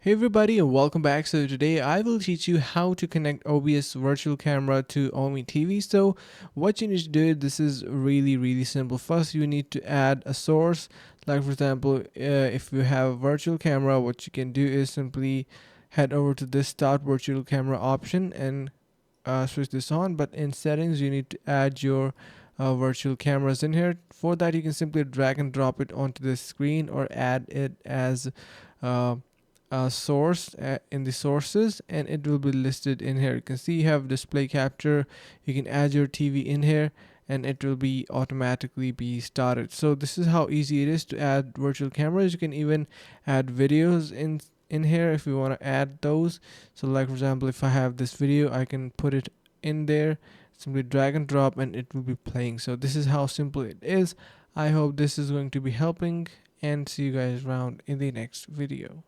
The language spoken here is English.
Hey everybody and welcome back. So today I will teach you how to connect OBS virtual camera to Ome TV. So what you need to do, this is really simple. First you need to add a source. Like for example, if you have a virtual camera, what you can do is simply head over to this start virtual camera option and switch this on. But in settings you need to add your virtual cameras in here. For that you can simply drag and drop it onto the screen or add it as uh, source in the sources, and it will be listed in here. You can see you have display capture. You can add your TV in here and it will be automatically be started. So this is how easy it is to add virtual cameras. You can even add videos in here if you want to add those. So like for example, if I have this video, I can put it in there, simply drag and drop, and it will be playing. So this is how simple it is. I hope this is going to be helping, and see you guys around in the next video.